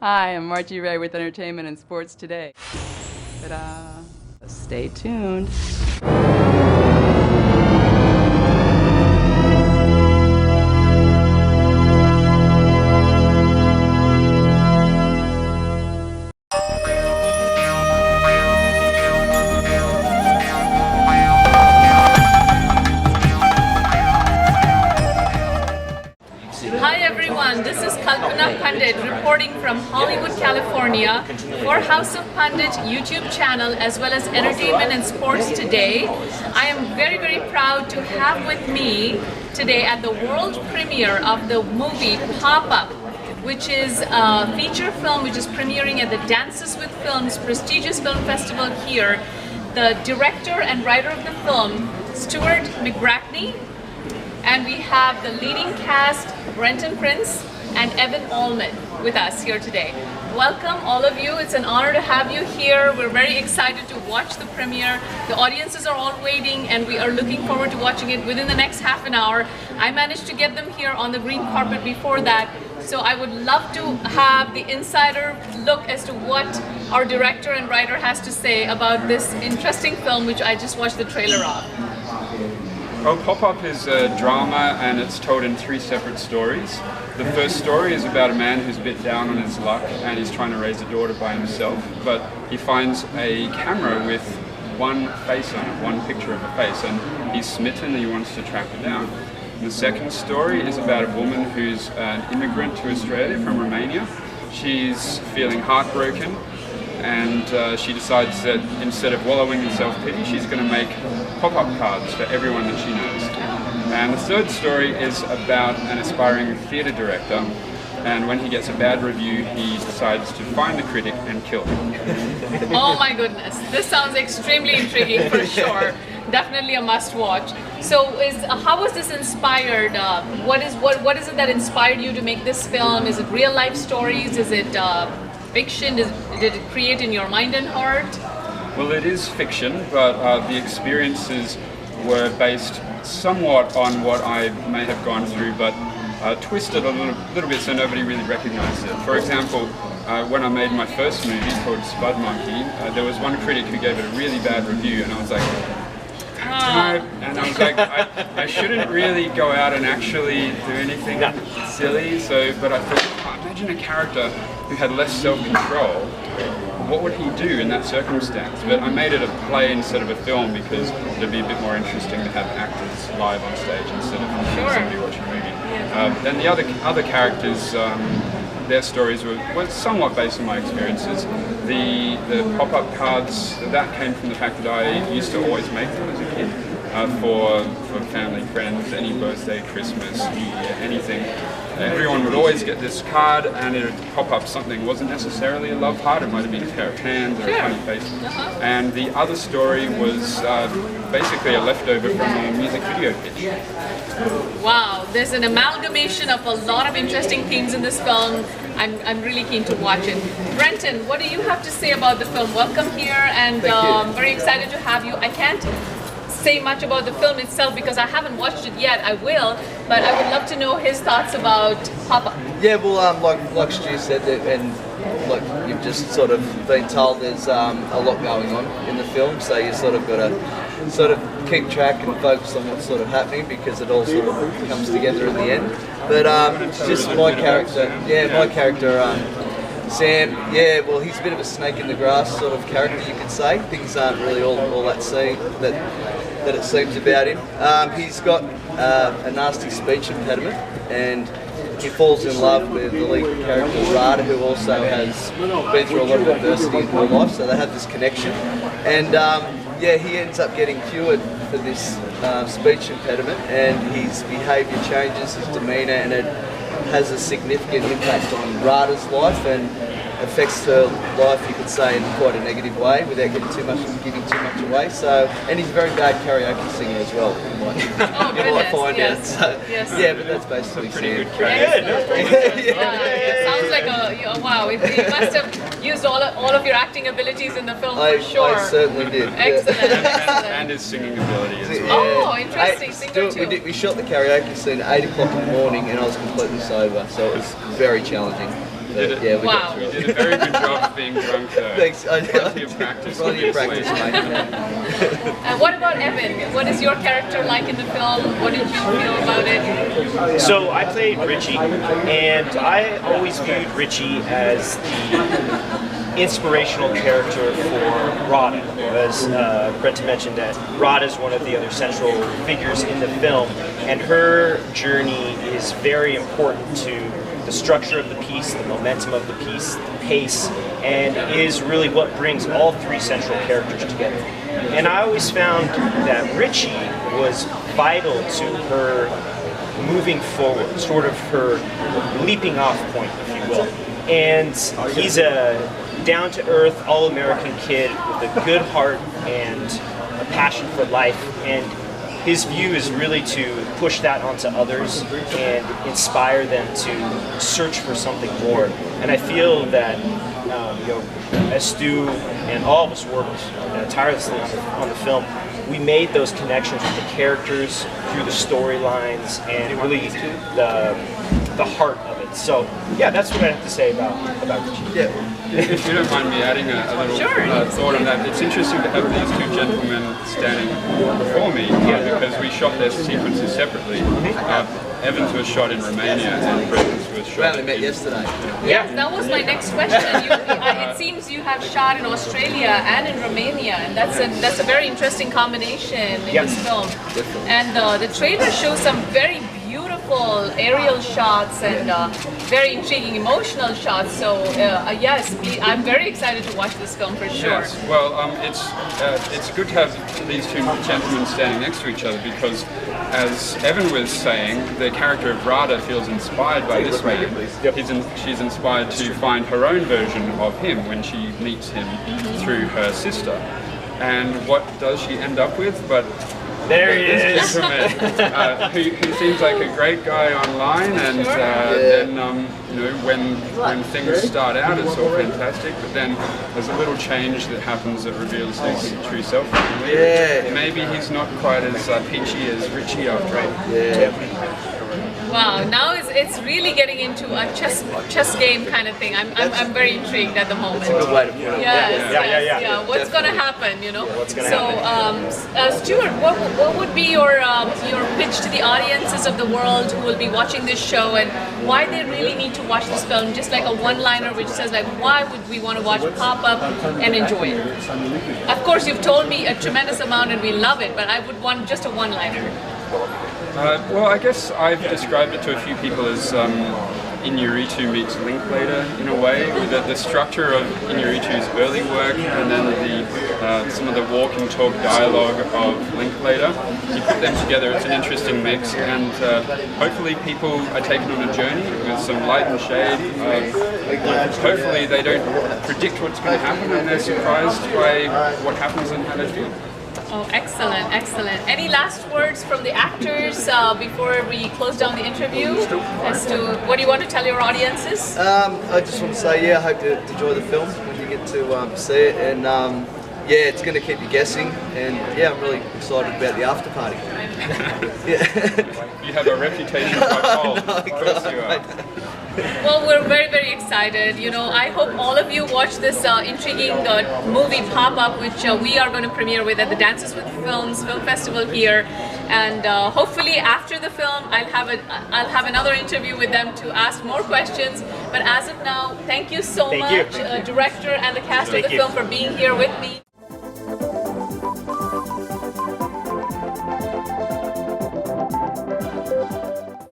Hi, I'm Margie Ray with Entertainment and Sports Today. Ta-da! Stay tuned. Hi everyone, this is Kalpana Pandit reporting from Hollywood, California for House of Pandit YouTube channel as well as Entertainment and Sports Today. I am very proud to have with me today at the world premiere of the movie Pop-Up, which is a feature film which is premiering at the Dances with Films prestigious film festival here. The director and writer of the film, Stuart McBratney, and we have the leading cast, Brenton Prince and Evan Allman, with us here today. Welcome all of you. It's an honor to have you here. We're very excited to watch the premiere. The audiences are all waiting and we are looking forward to watching it within the next half an hour. I managed to get them here on the green carpet before that, so I would love to have the insider look as to what our director and writer has to say about this interesting film, which I just watched the trailer of. Well, Pop-Up is a drama and it's told in 3 separate stories. The first story is about a man who's a bit down on his luck and he's trying to raise a daughter by himself, but he finds a camera with one face on it, one picture of a face, and he's smitten and he wants to track her down. The second story is about a woman who's an immigrant to Australia from Romania. She's feeling heartbroken and she decides that instead of wallowing in self-pity, she's going to make pop-up cards for everyone that she knows. And the third story is about an aspiring theatre director, and when he gets a bad review, he decides to find the critic and kill him. Oh my goodness, this sounds extremely intriguing for sure. Definitely a must-watch. So, how was this inspired? What is it that inspired you to make this film? Is it real-life stories? Is it fiction? Did it create in your mind and heart? Well, it is fiction, but the experiences were based somewhat on what I may have gone through, but twisted a little bit so nobody really recognized it. For example, when I made my first movie called Spud Monkey, there was one critic who gave it a really bad review, and I was like, I shouldn't really go out and actually do anything silly. But I thought, imagine a character who had less self-control. What would he do in that circumstance? But I made it a play instead of a film because it'd be a bit more interesting to have actors live on stage instead of somebody watching a movie. Then the other characters, their stories were somewhat based on my experiences. The pop-up cards, that came from the fact that I used to always make them as a kid for family, friends, any birthday, Christmas, New Year, anything. Everyone would always get this card and it would pop up something. It wasn't necessarily a love heart, it might have been a pair of hands or a funny face. And the other story was basically a leftover from a music video pitch. Wow, there's an amalgamation of a lot of interesting themes in this film. I'm really keen to watch it. Brenton, what do you have to say about the film? Welcome here, and very excited to have you. I can't say much about the film itself because I haven't watched it yet. I will, but I would love to know his thoughts about Pop-Up. Yeah, well, like Stu said, and like you've just sort of been told, there's a lot going on in the film, so you sort of got to sort of keep track and focus on what's sort of happening because it all sort of comes together in the end. But just my character, Sam, yeah, well, he's a bit of a snake in the grass sort of character, you could say. Things aren't really all that that it seems about him. He's got a nasty speech impediment, and he falls in love with the lead character Rada, who also has been through a lot of adversity in her life, so they have this connection. And yeah, he ends up getting cured for this speech impediment, and his behaviour changes, his demeanour, and it has a significant impact on Rada's life and affects her life, you could say, in quite a negative way without giving too much away. So, and he's a very bad karaoke singer as well. You might find out. So, yes. Yeah, but that's basically pretty good It sounds like wow. You must have used all of your acting abilities in the film for sure. I certainly did. Excellent. And his singing ability as well. Oh, interesting. Singer too. We shot the karaoke scene at 8 o'clock in the morning, and I was completely sober, so it was very challenging. Yeah, Wow. we did a very good job of being drunk though. Thanks. Plenty of practice. Plenty of practice, obviously. mate. What about Evan? What is your character like in the film? What did you feel about it? So I played Richie, and I always viewed Richie as the inspirational character for Radha. As Brenta mentioned, that Radha is one of the other central figures in the film, and her journey is very important to the structure of the piece, the momentum of the piece, the pace, and is really what brings all three central characters together. And I always found that Richie was vital to her moving forward, sort of her leaping off point, if you will. And he's a down-to-earth, all-American kid with a good heart and a passion for life. And his view is really to push that onto others and inspire them to search for something more. And I feel that as Stu and all of us worked tirelessly on the film, we made those connections with the characters through the storylines and really the heart of it. So yeah, that's what I have to say about Richie. Yeah. If you don't mind me adding a little thought on that, it's interesting to have these two gentlemen standing before me because we shot their sequences separately. Evans was shot in Romania and Britain's was We shot only met yesterday. Yes, that was my next question. It seems you have shot in Australia and in Romania, and that's a very interesting combination in this film. And the trailer shows some very beautiful aerial shots and very intriguing emotional shots. So yes, I'm very excited to watch this film for sure. Yes, well, it's good to have these two gentlemen standing next to each other because, as Evan was saying, the character of Radha feels inspired by this man. She's inspired to find her own version of him when she meets him through her sister. And what does she end up with? But There he this is. gentleman who seems like a great guy online, and then when things start out, it's all fantastic. But then there's a little change that happens that reveals his true self. Maybe he's not quite as peachy as Richie after all. Yeah. Wow, now it's really getting into a chess game kind of thing. I'm very intrigued at the moment. Good way to put it. Yeah. What's going to happen, you know? What's going to happen? Stuart, what would be your pitch to the audiences of the world who will be watching this show, and why they really need to watch this film? Just like a one-liner which says like, why would we want to watch Pop-Up and enjoy it? Of course, you've told me a tremendous amount and we love it, but I would want just a one-liner. Well, I guess I've described it to a few people as Iñárritu meets Linklater in a way, with the structure of Iñárritu's early work and then some of the walking talk dialogue of Linklater. You put them together, it's an interesting mix, and hopefully people are taken on a journey with some light and shade. Hopefully they don't predict what's going to happen and they're surprised by what happens and how they feel. Oh, excellent, excellent. Any last words from the actors before we close down the interview as to what do you want to tell your audiences? I just want to say, I hope you enjoy the film when you get to see it, and it's going to keep you guessing, and I'm really excited about the after party. You have a reputation quite bold. Of course you are. Well, we're very, very excited. I hope all of you watch this intriguing movie Pop-Up, which we are going to premiere with at the Dances with Films Film Festival here. And hopefully after the film, I'll have another interview with them to ask more questions. But as of now, thank you so much, director and the cast of the film, for being here with me.